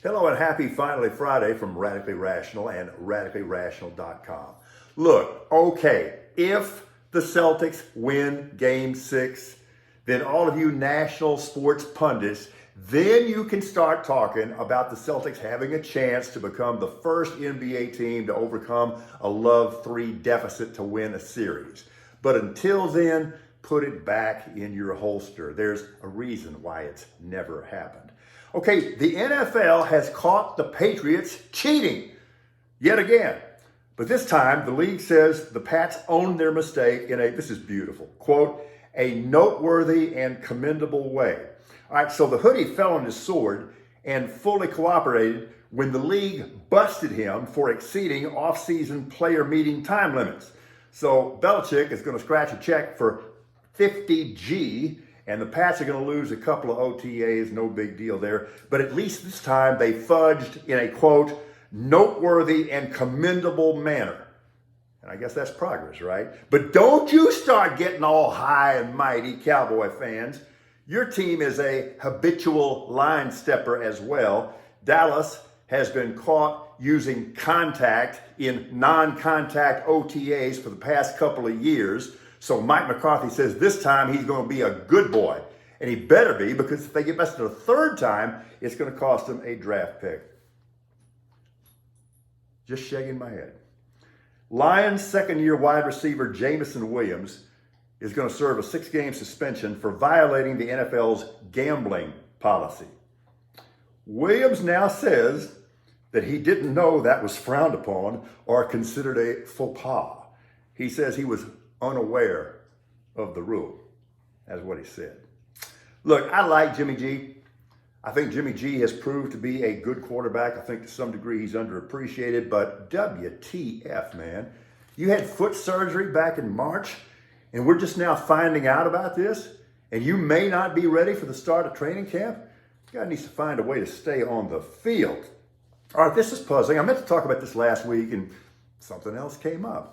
Hello and happy Finally Friday from Radically Rational and RadicallyRational.com. Look, okay, if the Celtics win Game 6, then all of you national sports pundits, then you can start talking about the Celtics having a chance to become the first NBA team to overcome a Love 3 deficit to win a series. But until then, put it back in your holster. There's a reason why it's never happened. Okay, the NFL has caught the Patriots cheating yet again. But this time, the league says the Pats owned their mistake in this is beautiful, quote, a noteworthy and commendable way. All right, so the hoodie fell on his sword and fully cooperated when the league busted him for exceeding off-season player meeting time limits. So Belichick is going to scratch a check for $50G, and the Pats are going to lose a couple of OTAs, no big deal there. But at least this time they fudged in a, quote, noteworthy and commendable manner. And I guess that's progress, right? But don't you start getting all high and mighty, Cowboy fans. Your team is a habitual line stepper as well. Dallas has been caught using contact in non-contact OTAs for the past couple of years. So Mike McCarthy says this time he's going to be a good boy. And he better be, because if they get busted a third time, it's going to cost them a draft pick. Just shaking my head. Lions second-year wide receiver Jameson Williams is going to serve a 6-game suspension for violating the NFL's gambling policy. Williams now says that he didn't know that was frowned upon or considered a faux pas. He says he was unaware of the rule. That's what he said. Look, I like Jimmy G. I think Jimmy G has proved to be a good quarterback. I think to some degree he's underappreciated, but WTF, man. You had foot surgery back in March, and we're just now finding out about this, and you may not be ready for the start of training camp. The guy needs to find a way to stay on the field. All right, this is puzzling. I meant to talk about this last week, and something else came up.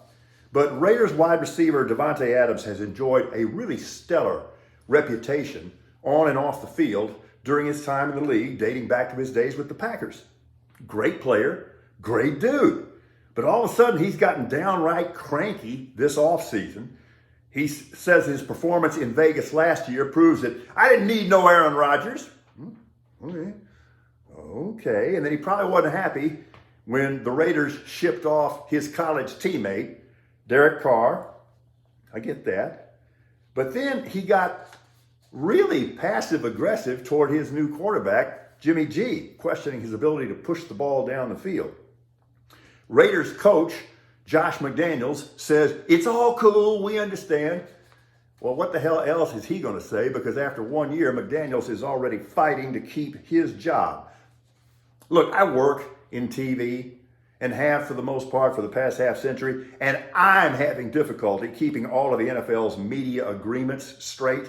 But Raiders wide receiver Davante Adams has enjoyed a really stellar reputation on and off the field during his time in the league, dating back to his days with the Packers. Great player, great dude. But all of a sudden, he's gotten downright cranky this offseason. He says his performance in Vegas last year proves that I didn't need no Aaron Rodgers. Okay. And then he probably wasn't happy when the Raiders shipped off his college teammate, Derek Carr. I get that. But then he got really passive-aggressive toward his new quarterback, Jimmy G, questioning his ability to push the ball down the field. Raiders coach Josh McDaniels says, it's all cool, we understand. Well, what the hell else is he going to say? Because after 1 year, McDaniels is already fighting to keep his job. Look, I work in TV and have for the most part for the past half century, and I'm having difficulty keeping all of the NFL's media agreements straight.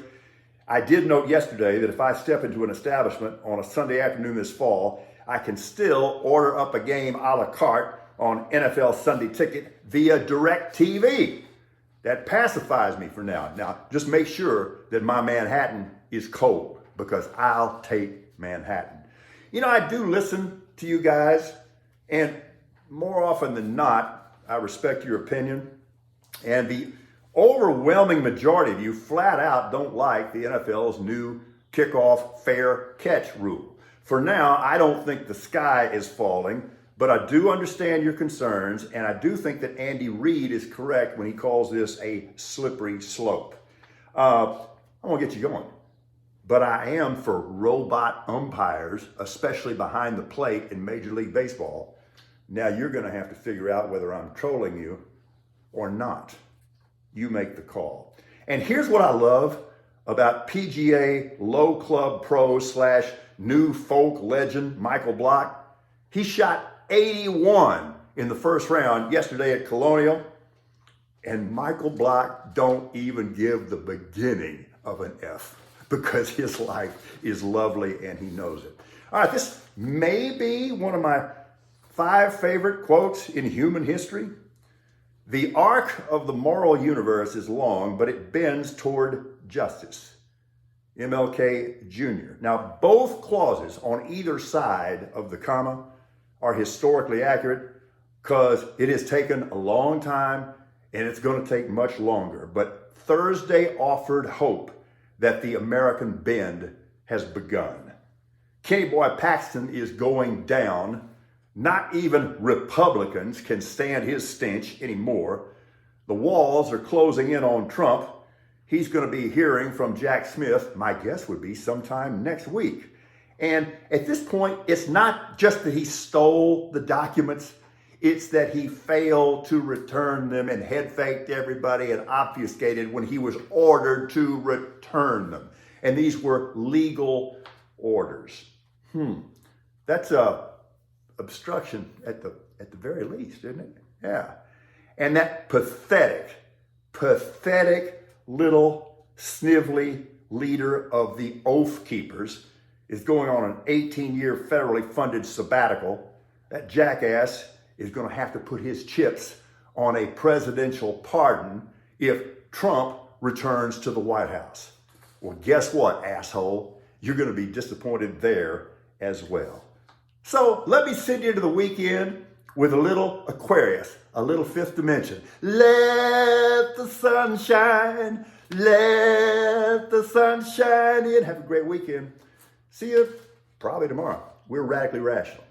I did note yesterday that if I step into an establishment on a Sunday afternoon this fall, I can still order up a game a la carte on NFL Sunday Ticket via DirecTV. That pacifies me for now. Now, just make sure that my Manhattan is cold, because I'll take Manhattan. You know, I do listen to you guys, and more often than not, I respect your opinion. And the overwhelming majority of you flat out don't like the NFL's new kickoff fair catch rule. For now, I don't think the sky is falling, but I do understand your concerns, and I do think that Andy Reid is correct when he calls this a slippery slope. I won't get you going, but I am for robot umpires, especially behind the plate in Major League Baseball. Now you're going to have to figure out whether I'm trolling you or not. You make the call. And here's what I love about PGA Low Club Pro / new folk legend Michael Block. He shot 81 in the first round yesterday at Colonial, and Michael Block don't even give the beginning of an F, because his life is lovely and he knows it. All right, this may be one of my 5 favorite quotes in human history. The arc of the moral universe is long, but it bends toward justice. MLK Jr. Now, both clauses on either side of the comma are historically accurate because it has taken a long time and it's going to take much longer. But Thursday offered hope that the American bend has begun. Kenny Boy Paxton is going down. Not even Republicans can stand his stench anymore. The walls are closing in on Trump. He's going to be hearing from Jack Smith, my guess would be sometime next week. And at this point, it's not just that he stole the documents, it's that he failed to return them and head faked everybody and obfuscated when he was ordered to return them. And these were legal orders. That's a obstruction at the very least, isn't it? Yeah. And that pathetic little snivelly leader of the Oath Keepers is going on an 18-year federally funded sabbatical. That jackass is going to have to put his chips on a presidential pardon if Trump returns to the White House. Well, guess what, asshole? You're going to be disappointed there as well. So let me send you to the weekend with a little Aquarius, a little fifth dimension. Let the sun shine. Let the sun shine in. Have a great weekend. See you probably tomorrow. We're Radically Rational.